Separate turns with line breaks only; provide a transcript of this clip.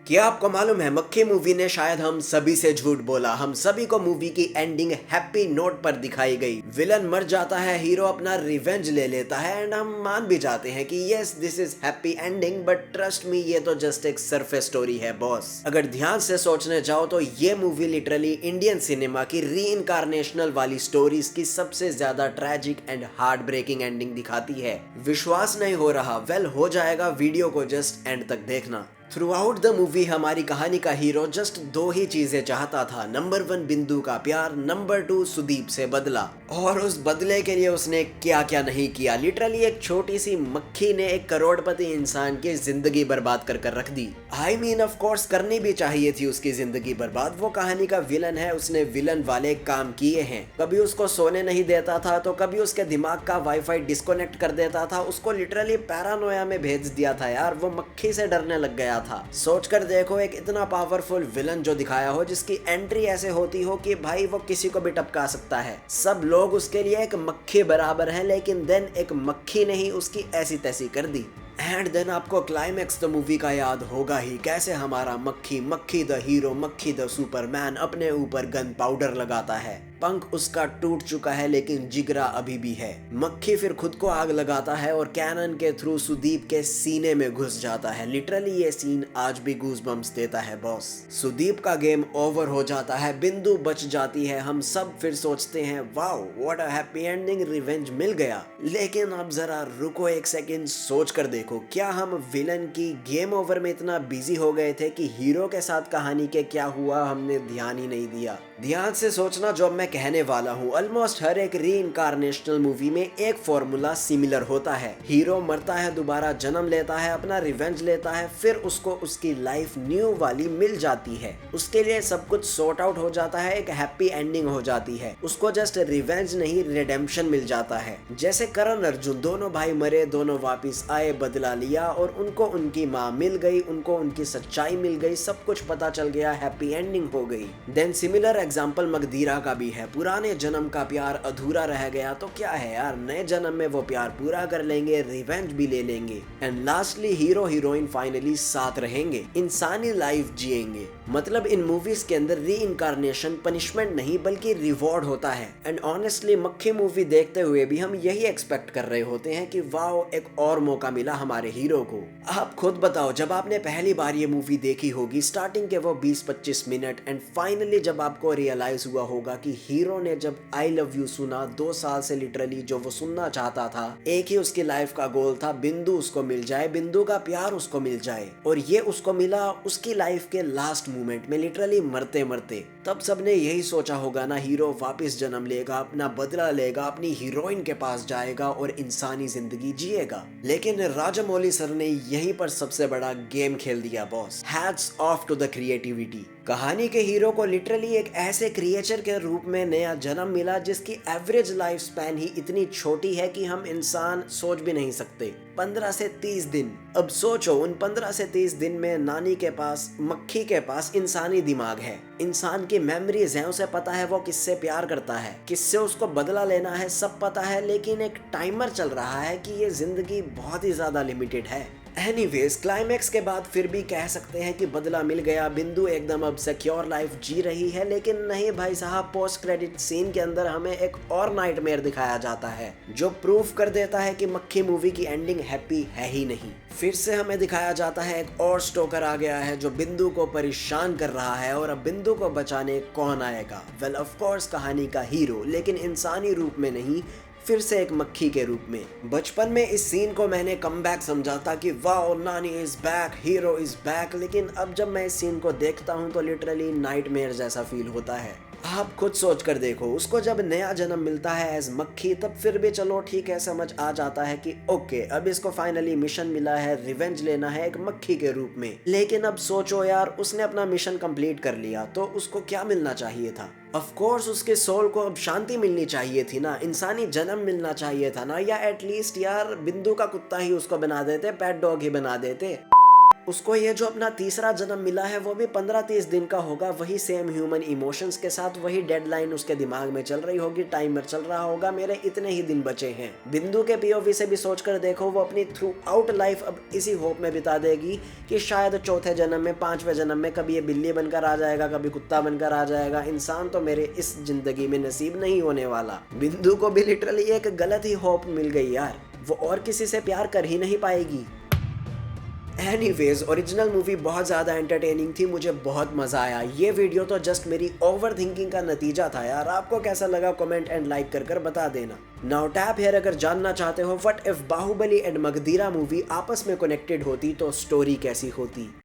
क्या आपको मालूम है मक्खी मूवी ने शायद हम सभी से झूठ बोला। हम सभी को मूवी की एंडिंग हैप्पी नोट पर दिखाई गई। विलन मर जाता है, हीरो अपना रिवेंज ले लेता है एंड हम मान भी जाते हैं कि yes this is happy ending, but trust me ये तो जस्ट एक सरफेस स्टोरी है बॉस। अगर ध्यान से सोचने जाओ तो ये मूवी लिटरली इंडियन सिनेमा की री वाली स्टोरीज की सबसे ज्यादा tragic and heart breaking ending दिखाती है। विश्वास नहीं हो रहा? वेल हो जाएगा, वीडियो को जस्ट एंड तक देखना। थ्रू आउट द मूवी हमारी कहानी का हीरो जस्ट दो ही चीजें चाहता था। नंबर 1 बिंदु का प्यार, नंबर 2 सुदीप से बदला। और उस बदले के लिए उसने क्या क्या नहीं किया। लिटरली एक छोटी सी मक्खी ने एक करोड़पति इंसान की जिंदगी बर्बाद कर रख दी। आई मीन ऑफ कोर्स करनी भी चाहिए थी उसकी जिंदगी बर्बाद। वो कहानी का विलन है, उसने विलन वाले काम किए हैं। कभी उसको सोने नहीं देता था तो कभी उसके दिमाग का वाईफाई डिस्कनेक्ट कर देता था। उसको लिटरली पैरानोया में भेज दिया था यार। वो मक्खी से डरने लग गया था। सोच कर देखो, एक इतना पावरफुल विलन जो दिखाया हो, जिसकी एंट्री ऐसे होती हो कि भाई वो किसी को भी टपका सकता है। सब लोग उसके लिए एक मक्खी बराबर है, लेकिन देन एक मक्खी ने ही उसकी ऐसी तैसी कर दी। एंड देन आपको क्लाइमेक्स द मूवी का याद होगा ही। कैसे हमारा मक्खी द हीरो, मक्खी द सुपरमैन अपने ऊपर गन पाउडर लगाता है। पंख उसका टूट चुका है लेकिन जिगरा अभी भी है। मक्खी फिर खुद को आग लगाता है और कैनन के थ्रू सुदीप के सीने में घुस जाता है। लिटरली ये सीन आज भी गूज़बम्प्स देता है बॉस। सुदीप का गेम ओवर हो जाता है, बिंदु बच जाती है। हम सब फिर सोचते हैं wow what a happy ending, revenge मिल गया। लेकिन अब जरा रुको एक सेकंड, सोच कर देखो, क्या हम विलन की गेम ओवर में इतना बिजी हो गए थे कि हीरो के साथ कहानी के क्या हुआ हमने ध्यान ही नहीं दिया। ध्यान से सोचना जो मैं कहने वाला हूँ। ऑलमोस्ट हर एक री मूवी में एक फॉर्मूला सिमिलर होता है। हीरो मरता है, दोबारा जन्म लेता है, अपना रिवेंज लेता है, फिर उसको उसकी लाइफ न्यू वाली मिल जाती है। उसके लिए सब कुछ सॉर्ट आउट हो जाता है, एक हैप्पी एंडिंग हो जाती है। उसको जस्ट रिवेंज नहीं रिडेम्पशन मिल जाता है। जैसे करण अर्जुन, दोनों भाई मरे, दोनों वापिस आए, बदला लिया और उनको उनकी माँ मिल गई, उनको उनकी सच्चाई मिल गई, सब कुछ पता चल गया, हैप्पी एंडिंग हो गई। देन सिमिलर एग्जाम्पल मगधीरा का भी है। पुराने जन्म का प्यार अधूरा रह गया तो क्या है यार, नए जन्म में वो प्यार पूरा कर लेंगे, रिवेंज भी ले लेंगे and lastly hero heroine finally साथ रहेंगे, इंसानी लाइफ जिएंगे। मतलब इन मूवीज के अंदर री पनिशमेंट नहीं बल्कि रिवॉर्ड होता है। एंड ऑनेस्टली मक्खी मूवी देखते हुए भी हम यही एक्सपेक्ट कर रहे होते हैं कि वाओ एक और मौका मिला हमारे हीरो को। आप खुद बताओ, जब आपने पहली बार ये मूवी देखी होगी, स्टार्टिंग के वो 20-25 मिनट एंड फाइनली जब आपको रियलाइज हुआ होगा कि हीरो ने जब आई लव यू सुना, 2 साल से लिटरली जो वो सुनना चाहता था, एक ही उसकी लाइफ का गोल था, बिंदु उसको मिल जाए, बिंदु का प्यार उसको मिल जाए, और ये उसको मिला उसकी लाइफ के लास्ट मोमेंट में, लिटरली मरते मरते। तब सबने यही सोचा होगा ना, हीरो वापस जन्म लेगा, अपना बदला लेगा, अपनी हीरोइन के पास जाएगा और इंसानी जिंदगी जिएगा। लेकिन राजामौली सर ने यहीं पर सबसे बड़ा गेम खेल दिया boss. Hats off to the creativity. कहानी के हीरो को लिटरली एक ऐसे क्रिएचर के रूप में नया जन्म मिला जिसकी एवरेज लाइफ स्पैन ही इतनी छोटी है कि हम इंसान सोच भी नहीं सकते। 15 से 30 दिन। अब सोचो, उन 15 से 30 दिन में नानी के पास, मक्खी के पास इंसानी दिमाग है, इंसान की मेमोरीज हैं, उसे पता है वो किससे प्यार करता है, किससे उसको बदला लेना है, सब पता है। लेकिन एक टाइमर चल रहा है कि ये जिंदगी बहुत ही ज्यादा लिमिटेड है। एनीवेज, क्लाइमेक्स के बाद फिर भी कह सकते हैं कि बदला मिल गया, बिंदु एकदम अब सिक्योर लाइफ जी रही है। लेकिन नहीं भाई साहब, पोस्ट क्रेडिट सीन के अंदर हमें एक और नाइटमेयर दिखाया जाता है जो प्रूफ कर देता है कि मक्खी मूवी की एंडिंग हैप्पी है ही नहीं। फिर से हमें दिखाया जाता है एक और स्टोकर आ गया है जो बिंदु को परेशान कर रहा है, और अब बिंदु को बचाने कौन आएगा? वेल ऑफ कोर्स कहानी का हीरो, लेकिन इंसानी रूप में नहीं, फिर से एक मक्खी के रूप में। बचपन में इस सीन को मैंने कमबैक समझा था कि वाओ नानी is back, hero is back. लेकिन अब जब मैं इस सीन को देखता हूँ तो लिटरली नाइटमेयर जैसा फील होता है। आप खुद सोच कर देखो, उसको जब नया जन्म मिलता है एज मक्खी, तब फिर भी चलो ठीक है, समझ आ जाता है कि ओके अब इसको फाइनली मिशन मिला है, रिवेंज लेना है एक मक्खी के रूप में। लेकिन अब सोचो यार, उसने अपना मिशन कंप्लीट कर लिया तो उसको क्या मिलना चाहिए था? ऑफ कोर्स उसके सोल को अब शांति मिलनी चाहिए थी ना, इंसानी जन्म मिलना चाहिए था ना, या एटलीस्ट यार बिंदु का कुत्ता ही उसको बना देते, पेट डॉग ही बना देते। उसको ये जो अपना तीसरा जन्म मिला है वो भी 15-30 दिन का होगा, वही सेम ह्यूमन इमोशंस के साथ, वही डेडलाइन उसके दिमाग में चल रही होगी, टाइमर चल रहा होगा, मेरे इतने ही दिन बचे हैं। बिंदु के पीओवी से भी सोचकर देखो, वो अपनी थ्रू आउट लाइफ अब इसी होप में बिता देगी कि शायद चौथे जन्म में, 5वें जन्म में कभी ये बिल्ली बनकर आ जाएगा, कभी कुत्ता बनकर आ जाएगा, इंसान तो मेरे इस जिंदगी में नसीब नहीं होने वाला। बिंदु को भी लिटरली एक गलत ही होप मिल गई यार, वो और किसी से प्यार कर ही नहीं पाएगी। एनीवेज, ओरिजिनल मूवी बहुत ज़्यादा एंटरटेनिंग थी, मुझे बहुत मज़ा आया। ये वीडियो तो जस्ट मेरी ओवर थिंकिंग का नतीजा था यार। आपको कैसा लगा कमेंट एंड लाइक कर बता देना। नाउ टैप हियर अगर जानना चाहते हो what if Baahubali and Magadheera movie आपस में कनेक्टेड होती तो स्टोरी कैसी होती।